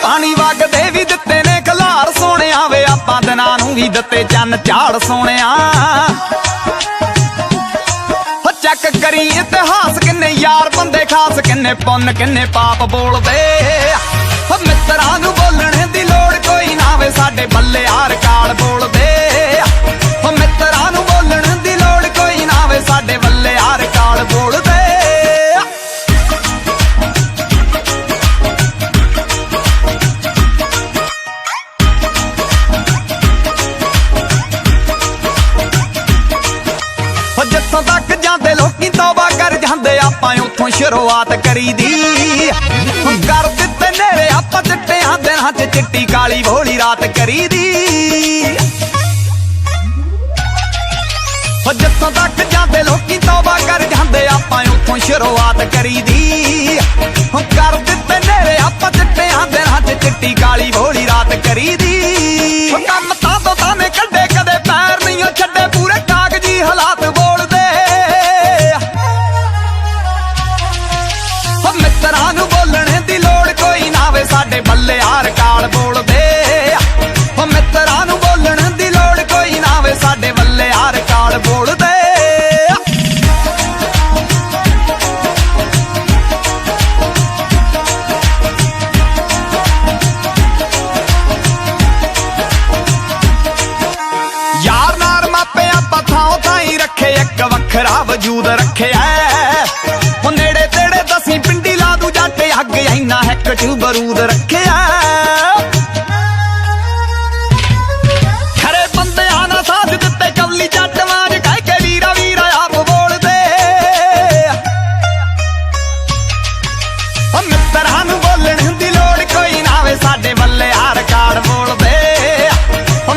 पानी वगदे भी दिते ने खलार सोनिया वे आपां दिनां नूं भी दिते चन्न झाड़ सोनिया चेक करी इतिहास किन्ने यार बंदे खास किन्ने पुन्न किन्ने पाप बोलदे मित्रां नूं बोलणे दी लोड़ कोई ना वे साडे बल्ले हार काल बोलदे मित्रां नूं बोलण दी लोड़ कोई ना वे साडे बल्ले हार काल बोलदे जिथों तक जांदे लोकी तौबा कर जांदे आपां उत्थों शुरुआत करी दी कर दित्ते नेरे आपां चिट्टियां दिनां च चिट्टी काली भोली रात करी दी जिथों तक जांदे लोकी तौबा कर जांदे आपां उत्थों शुरुआत करी दी कर दित्ते नेरे आपां चिट्टियां दिनां च चिट्टी काली भोली रात करी दी कम तां ताने कड्डे कदे पैर नहीं छड्डे पूरे कागजी हालात बोलदे मित्रां नूं बोलणे दी लोड़ कोई ना वे साडे बल्ले हार काल बोलदे मित्रां नूं बोलण दी लोड़ कोई ना वे साडे बल्ले हार काल बोलदे यार नार मापे आपां थां थाई रखे एक वखरा वजूद रखिया नेड़े तेड़े दसी पिंडी ला दू जाटे अग इना है कचू बरूद रखिया खरे बंदे आना साथ दिते कवली जट वाज कह के वीरा वीरा आप बोलदे मित्रां नूं बोलण दी लोड़ कोई ना वे साडे बल्ले हार काल बोलदे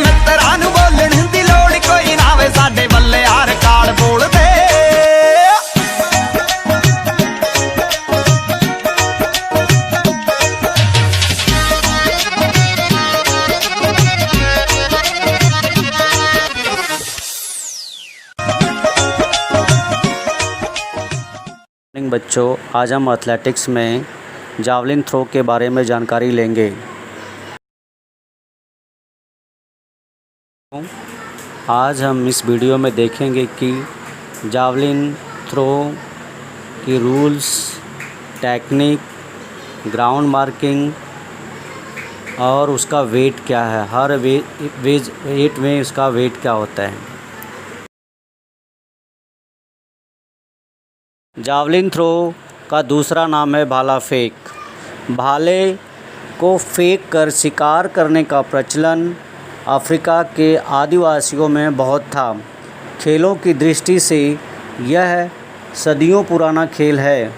मित्रां नूं बोलण दी लोड़ कोई ना वे साडे बल्ले हार काल बोलदे बच्चों, आज हम एथलेटिक्स में जावलिन थ्रो के बारे में जानकारी लेंगे। आज हम इस वीडियो में देखेंगे कि जावलिन थ्रो की रूल्स, टेक्निक, ग्राउंड मार्किंग और उसका वेट क्या है। हर वेट में उसका वेट क्या होता है। जावलिन थ्रो का दूसरा नाम है भाला फेंक। भाले को फेंक कर शिकार करने का प्रचलन अफ्रीका के आदिवासियों में बहुत था। खेलों की दृष्टि से यह सदियों पुराना खेल है।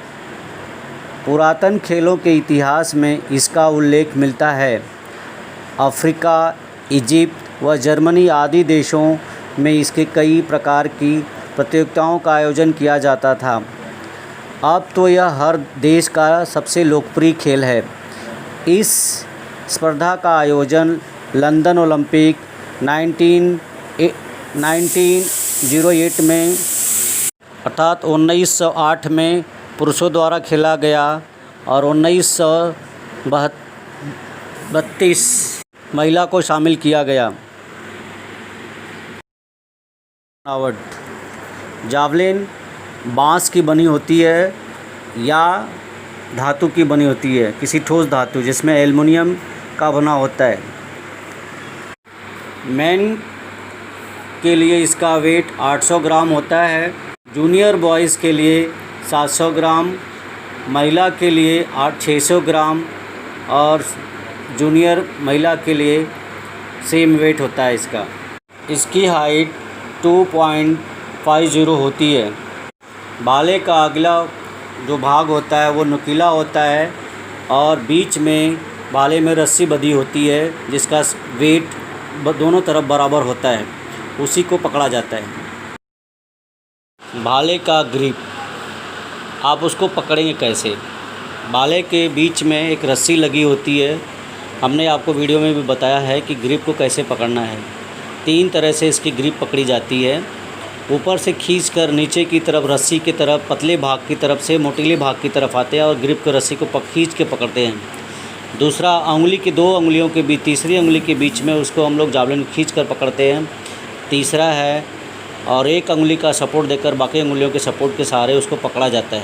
पुरातन खेलों के इतिहास में इसका उल्लेख मिलता है। अफ्रीका, इजिप्ट व जर्मनी आदि देशों में इसके कई प्रकार की प्रतियोगिताओं का आयोजन किया जाता था। अब तो यह हर देश का सबसे लोकप्रिय खेल है। इस स्पर्धा का आयोजन लंदन ओलंपिक 1908 में अर्थात 1908 में पुरुषों द्वारा खेला गया और 1932 महिला को शामिल किया गया। जावलिन बांस की बनी होती है या धातु की बनी होती है, किसी ठोस धातु जिसमें एल्युमिनियम का बना होता है। मेन के लिए इसका वेट 800 ग्राम होता है। जूनियर बॉयज़ के लिए 700 ग्राम, महिला के लिए 600 ग्राम और जूनियर महिला के लिए सेम वेट होता है इसका। इसकी हाइट 2.50 होती है। भाले का अगला जो भाग होता है वो नुकीला होता है और बीच में भाले में रस्सी बंधी होती है जिसका वेट दोनों तरफ बराबर होता है, उसी को पकड़ा जाता है। भाले का ग्रिप, आप उसको पकड़ेंगे कैसे। भाले के बीच में एक रस्सी लगी होती है। हमने आपको वीडियो में भी बताया है कि ग्रिप को कैसे पकड़ना है। 3 तरह से इसकी ग्रिप पकड़ी जाती है। ऊपर से खींचकर नीचे की तरफ रस्सी की तरफ पतले भाग की तरफ से मोटीले भाग की तरफ आते हैं और ग्रिप को रस्सी को खींच के पकड़ते हैं। दूसरा उंगली की 2 उंगलियों के बीच, तीसरी उंगली के बीच में उसको हम लोग जावलिन खींच कर पकड़ते हैं। तीसरा है, और एक उंगली का सपोर्ट देकर बाकी उंगलियों के सपोर्ट के सहारे उसको पकड़ा जाता है।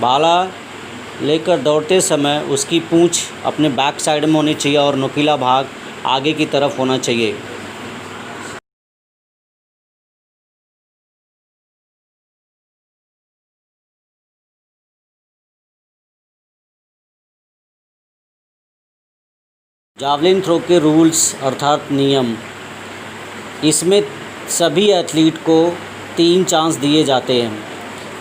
भाला लेकर दौड़ते समय उसकी पूँछ अपने बैक साइड में होनी चाहिए और नुकीला भाग आगे की तरफ होना चाहिए। जावलिन थ्रो के रूल्स अर्थात नियम, इसमें सभी एथलीट को 3 चांस दिए जाते हैं।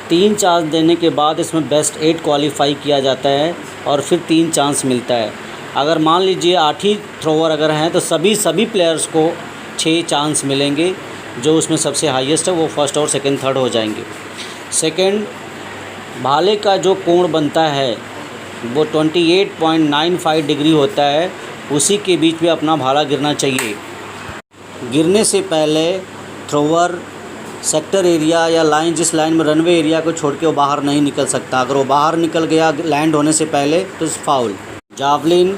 3 चांस देने के बाद इसमें बेस्ट 8 क्वालिफाई किया जाता है और फिर 3 चांस मिलता है। अगर मान लीजिए 8 ही थ्रोवर अगर हैं तो सभी प्लेयर्स को 6 चांस मिलेंगे। जो उसमें सबसे हाईएस्ट है वो फर्स्ट और सेकंड थर्ड हो जाएंगे। सेकंड, भाले का जो कोण बनता है वो 28.95 डिग्री होता है, उसी के बीच में अपना भाला गिरना चाहिए। गिरने से पहले थ्रोवर सेक्टर एरिया या लाइन, जिस लाइन में रनवे एरिया को छोड़ के वो बाहर नहीं निकल सकता। अगर वो बाहर निकल गया लैंड होने से पहले तो फाउल। जावलिन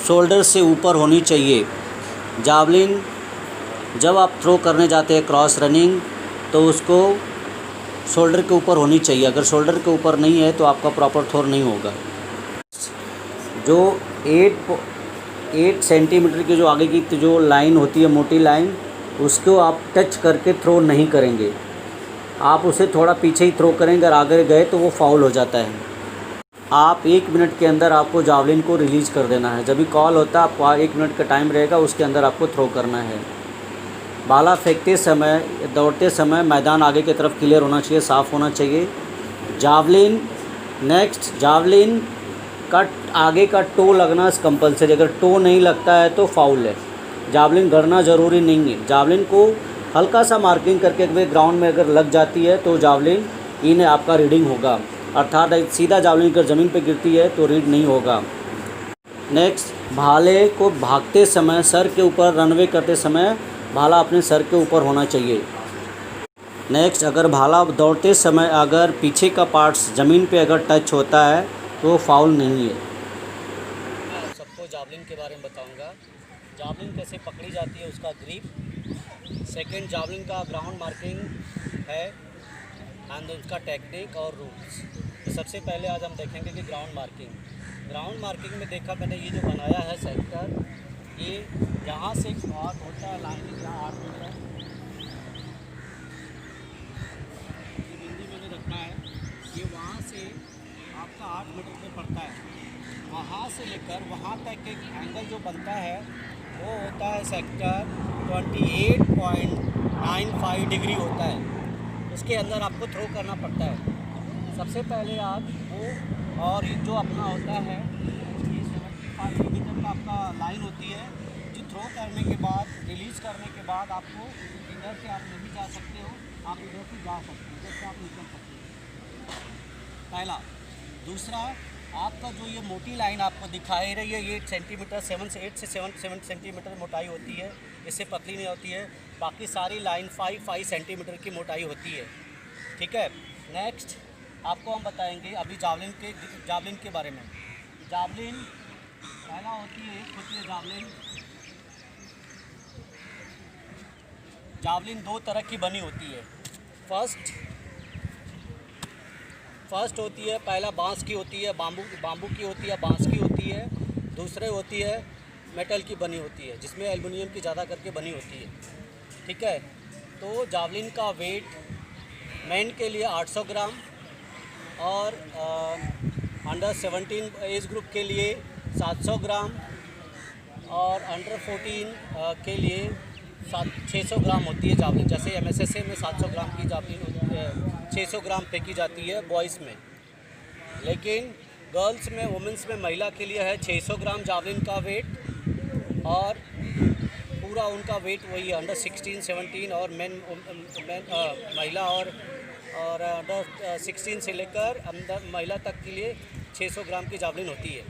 शोल्डर से ऊपर होनी चाहिए। जावलिन जब आप थ्रो करने जाते हैं क्रॉस रनिंग तो उसको शोल्डर के ऊपर होनी चाहिए। अगर शोल्डर के ऊपर नहीं है तो आपका प्रॉपर थ्रो नहीं होगा। जो 8 सेंटीमीटर की जो आगे की जो लाइन होती है, मोटी लाइन, उसको आप टच करके थ्रो नहीं करेंगे। आप उसे थोड़ा पीछे ही थ्रो करेंगे। अगर आगे गए तो वो फाउल हो जाता है। आप 1 मिनट के अंदर आपको जावलिन को रिलीज़ कर देना है। जब भी कॉल होता है आपको 1 मिनट का टाइम रहेगा, उसके अंदर आपको थ्रो करना है। भाला फेंकते समय, दौड़ते समय मैदान आगे की तरफ क्लियर होना चाहिए, साफ़ होना चाहिए। जावलिन नेक्स्ट, जावलिन का आगे का टो लगना कंपलसरी। अगर टो नहीं लगता है तो फाउल है। जावलिन गड़ना ज़रूरी नहीं है। जावलिन को हल्का सा मार्किंग करके अगर ग्राउंड में अगर लग जाती है तो जावलिन इन आपका रीडिंग होगा, अर्थात सीधा जावलिन अगर ज़मीन पे गिरती है तो रीड नहीं होगा। नेक्स्ट, भाले को भागते समय सर के ऊपर, रनवे करते समय भाला अपने सर के ऊपर होना चाहिए। नेक्स्ट, अगर भाला दौड़ते समय अगर पीछे का पार्ट्स ज़मीन पे अगर टच होता है तो फाउल नहीं है। मैं सबको जावलिन के बारे में बताऊंगा। जावलिन कैसे पकड़ी जाती है, उसका ग्रिप। सेकंड, जावलिन का ग्राउंड मार्किंग है एंड उसका टेक्निक और रूल्स। तो सबसे पहले आज हम देखेंगे कि ग्राउंड मार्किंग में देखा मैंने ये जो बनाया है सेक्टर, ये यहाँ से आर्ट होता है, लाइन यहाँ आर्ट होता है, ये बिंदी मैंने रखा है। ये वहाँ से आपका 8 मीटर पे पड़ता है। वहाँ से लेकर वहाँ तक एक एंगल जो बनता है वो होता है सेक्टर 28.95 डिग्री होता है। उसके अंदर आपको थ्रो करना पड़ता है। सबसे पहले आप वो, और ये जो अपना होता है ये 75 मीटर का आपका लाइन होती है, जो थ्रो करने के बाद, रिलीज़ करने के बाद आपको इधर से आप नहीं जा सकते हो, आप इधर से जा सकते हो, इधर से आप निकल सकते हो, पहला। दूसरा, आपका जो ये मोटी लाइन आपको दिखाई रही है, ये 8 सेंटीमीटर 7 से 7 सेंटीमीटर मोटाई होती है, इससे पतली नहीं होती है। बाकी सारी लाइन 5 सेंटीमीटर की मोटाई होती है, ठीक है। नेक्स्ट आपको हम बताएंगे अभी जावलिन के बारे में। जावलिन पहला होती है, होती है जावलिन 2 तरह की बनी होती है। फर्स्ट होती है, पहला बांस की होती है, बाम्बू की होती है, बांस की होती है। दूसरे होती है मेटल की बनी होती है, जिसमें एल्युमिनियम की ज़्यादा करके बनी होती है, ठीक है। तो जावलिन का वेट मेन के लिए 800 ग्राम और अंडर 17 एज ग्रुप के लिए 700 ग्राम और अंडर 14 के लिए 600 ग्राम होती है जावलिन। जैसे MSSA में 700 ग्राम की जावलिन होती है, 600 ग्राम फेंकी जाती है बॉयज़ में, लेकिन गर्ल्स में, वुमेंस में, महिला के लिए है 600 ग्राम जावलिन का वेट, और पूरा उनका वेट वही है अंडर 16, 17 और महिला और अंडर 16 से लेकर अंदर महिला तक के लिए 600 ग्राम की जावलिन होती है।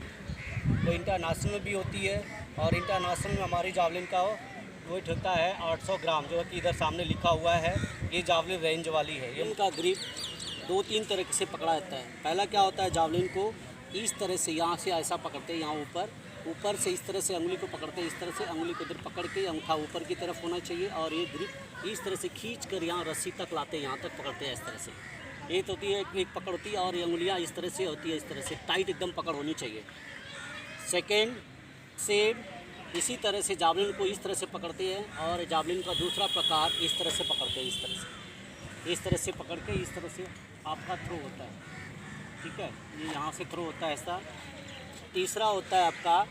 तो इंटरनेशनल भी होती है, और इंटरनेशनल में हमारी जावलिन का वेट होता है 800 ग्राम, जो कि इधर सामने लिखा हुआ है। ये जावलिन रेंज वाली है। इनका ग्रिप 2-3 तरीके से पकड़ा जाता है। पहला क्या होता है, जावलिन को इस तरह से यहाँ से ऐसा पकड़ते हैं, यहाँ ऊपर से इस तरह से अंगुली को पकड़ते हैं, इस तरह से अंगुली को इधर पकड़ के अंगूठा ऊपर की तरफ होना चाहिए और ये ग्रिप इस तरह से खींच कर यहाँ रस्सी तक लाते हैं, यहाँ तक पकड़ते हैं इस तरह से। ये तो होती है एक पकड़ होती है और ये अंगुलियाँ इस तरह से होती है, इस तरह से टाइट एकदम पकड़ होनी चाहिए। सेकेंड सेम इसी तरह से जावलिन को इस तरह से पकड़ते हैं और जावलिन का दूसरा प्रकार इस तरह से पकड़ते हैं, इस तरह से पकड़ के इस तरह से आपका थ्रो होता है, ठीक है। ये यहाँ से थ्रो होता है ऐसा। तीसरा होता है आपका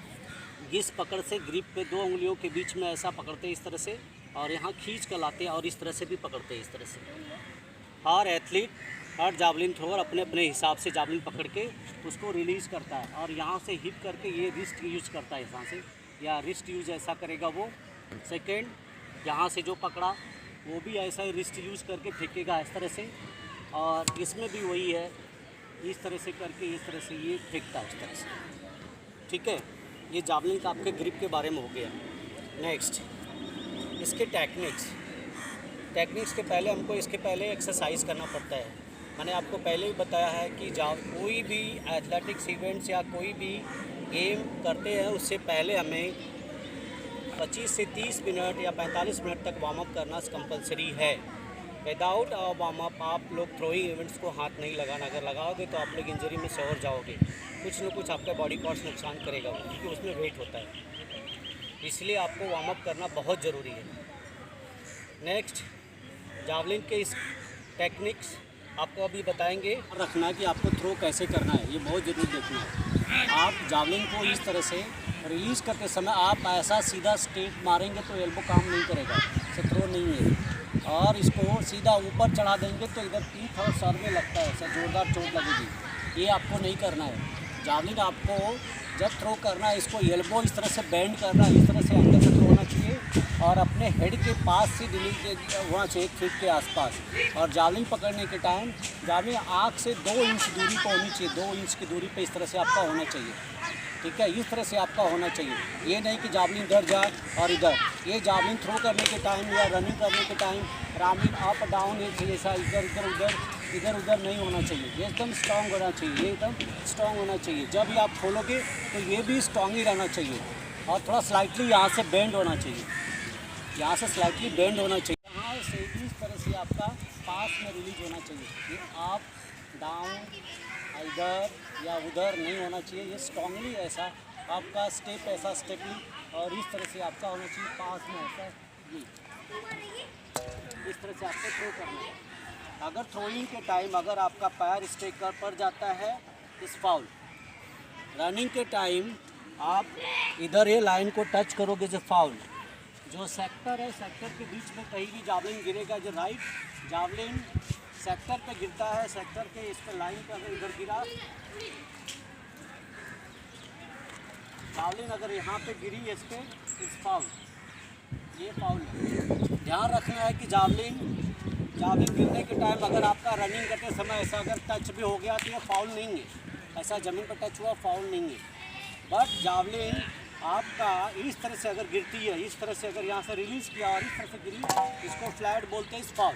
घिस पकड़ से ग्रिप पे 2 उंगलियों के बीच में ऐसा पकड़ते हैं इस तरह से और यहाँ खींच कर लाते हैं और इस तरह से भी पकड़ते हैं इस तरह से। हर एथलीट हर जावलिन थ्रोअर अपने अपने हिसाब से जावलिन पकड़ के उसको रिलीज़ करता है और यहाँ से हिप करके ये रिस्ट यूज करता है, यहाँ से या रिस्ट यूज ऐसा करेगा वो। सेकेंड यहाँ से जो पकड़ा वो भी ऐसा ही रिस्ट यूज करके फेंकेगा इस तरह से और इसमें भी वही है, इस तरह से करके इस तरह से ये फेंकता है इस तरह से, ठीक है। ये जावलिन का आपके ग्रिप के बारे में हो गया। नेक्स्ट इसके टेक्निक्स के पहले हमको इसके पहले एक्सरसाइज करना पड़ता है। मैंने आपको पहले ही बताया है कि कोई भी एथलेटिक्स इवेंट्स या कोई भी गेम करते हैं उससे पहले हमें 25 से 30 मिनट या 45 मिनट तक वार्म अप करना कंपलसरी है। विदाउट वार्म अप आप लोग थ्रोइंग इवेंट्स को हाथ नहीं लगाना, अगर लगाओगे तो आप लोग इंजरी में से और जाओगे, कुछ न कुछ आपका बॉडी पार्ट्स नुकसान करेगा क्योंकि उसमें वेट होता है, इसलिए आपको वार्म अप करना बहुत ज़रूरी है। नेक्स्ट जावलिन के इस टेक्निक्स आपको अभी बताएंगे। रखना कि आपको थ्रो कैसे करना है, ये बहुत ज़रूरी देखना है। आप जावलिन को इस तरह से रिलीज़ करते समय आप ऐसा सीधा स्ट्रेट मारेंगे तो एल्बो काम नहीं करेगा, इसे थ्रो नहीं है। और इसको सीधा ऊपर चढ़ा देंगे तो इधर पीठ और सर में लगता है, ऐसा जोरदार चोट लगेगी, ये आपको नहीं करना है। जावलिन आपको जब थ्रो करना है इसको एल्बो इस तरह से बेंड करना है, इस तरह से अंदर से थ्रो होना चाहिए और अपने हेड के पास से रिलीज होना चाहिए 1 फीट के आसपास। और जावलिन पकड़ने के टाइम जावलिन आँख से 2 इंच दूरी पर होनी चाहिए, 2 इंच की दूरी पे इस तरह से आपका होना चाहिए, ठीक है। इस तरह से आपका होना चाहिए, ये नहीं कि जावलिन इधर जाए और इधर। ये जावलिन थ्रो करने के टाइम या रनिंग करने के टाइम जावलिन अप डाउन ऐसा इधर उधर नहीं होना चाहिए, ये एकदम स्ट्रांग होना चाहिए, ये एकदम स्ट्रांग होना चाहिए। जब भी आप खोलोगे तो ये भी स्ट्रांग ही रहना चाहिए और थोड़ा स्लाइटली यहाँ से बेंड होना चाहिए, यहाँ से स्लाइटली बेंड होना चाहिए। यहाँ से इस तरह से आपका पास में रिलीज होना चाहिए, ये अप डाउन इधर या उधर नहीं होना चाहिए, ये स्ट्रांगली ऐसा आपका स्टेप ऐसा स्टेपली और इस तरह से आपका होना चाहिए पास में ऐसा, ये इस तरह से आपको थ्रो करना है। अगर थ्रोइंग के टाइम अगर आपका पैर स्टेक पर जाता है इस फाउल। रनिंग के टाइम आप इधर ये लाइन को टच करोगे जो फाउल। जो सेक्टर है सेक्टर के बीच में कहीं भी जावलिन गिरेगा जो राइट जावलिन सेक्टर पे गिरता है, सेक्टर के इस पर लाइन पे अगर इधर गिरा जावलिन अगर यहाँ पे गिरी इस पे इस फाउल, ये फाउल है। ध्यान रखना है कि जावलिन गिरने के टाइम अगर आपका रनिंग करते समय ऐसा अगर टच भी हो गया तो ये फाउल नहीं है, ऐसा ज़मीन पर टच हुआ फाउल नहीं है। बट जावलिन आपका इस तरह से अगर गिरती है, इस तरह से अगर यहाँ से रिलीज़ किया और इस तरह से गिरी, इसको फ्लैट बोलते हैं इस फाउल।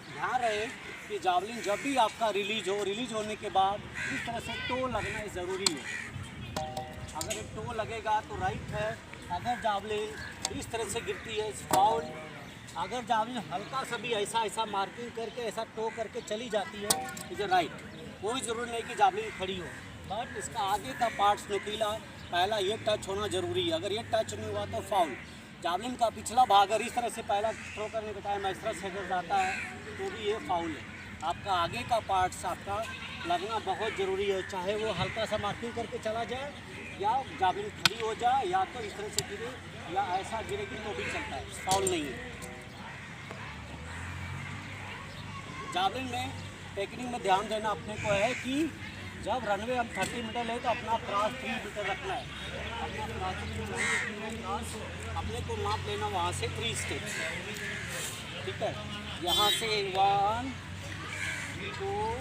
ध्यान रहे कि जावलिन जब भी आपका रिलीज होने के बाद इस तरह से टो लगना ज़रूरी है। अगर एक टो लगेगा तो राइट है, अगर जावलिन इस तरह से गिरती है इस फाउल। अगर जावलिन हल्का सा भी ऐसा मार्किंग करके ऐसा टो करके चली जाती है इधर राइट, कोई ज़रूरी नहीं कि जावलिन खड़ी हो, बट इसका आगे का पार्ट्स नुकीला पहला ये टच होना ज़रूरी है। अगर ये टच नहीं हुआ तो फाउल। जावलिन का पिछला भाग अगर इस तरह से पहला थ्रो करने के टाइम इस तरह से अगर जाता है तो भी ये फाउल है। आपका आगे का पार्ट्स आपका लगना बहुत ज़रूरी है, चाहे वो हल्का सा मार्किंग करके चला जाए या जावलिन खड़ी हो जाए या तो इस तरह से गिरे या ऐसा गिरेगी तो भी चलता है, फाउल नहीं है। जावलिन में टेक्निक में ध्यान देना अपने को है कि जब रनवे हम 30 मीटर ले तो अपना क्रॉस 3 मीटर रखना है। अपने को माप लेना वहाँ से 3 स्टेप्स, ठीक है। यहाँ से 1 2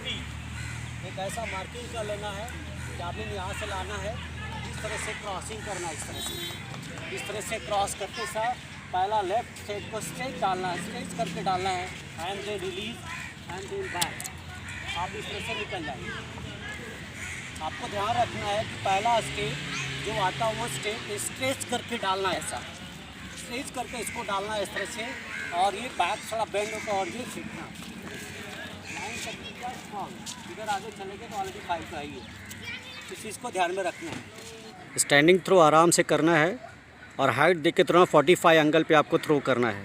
3 एक ऐसा मार्किंग कर लेना है। जावलिन यहाँ से लाना है, इस तरह से क्रॉसिंग करना है, इस तरह से क्रॉस करते साथ पहला लेफ्ट साइड को स्ट्रेच डालना है, स्ट्रेच करके डालना है and then release and then back. आप इस तरह से निकल जाएंगे। आपको ध्यान रखना है कि पहला स्टेप जो आता है वो स्टेप स्ट्रेच करके डालना है, ऐसा स्ट्रेच करके इसको डालना है इस तरह से, और ये बैक थोड़ा बेंड होकर और ये सीखना लाइन करके क्या स्ट्रॉन्ग इधर आगे चलेंगे तो ऑलरेडी 5 तो आएगी। इस चीज़ को ध्यान में रखना है। स्टैंडिंग थ्रो आराम से करना है और हाइट देख के तुरंत 45 एंगल पे आपको थ्रो करना है।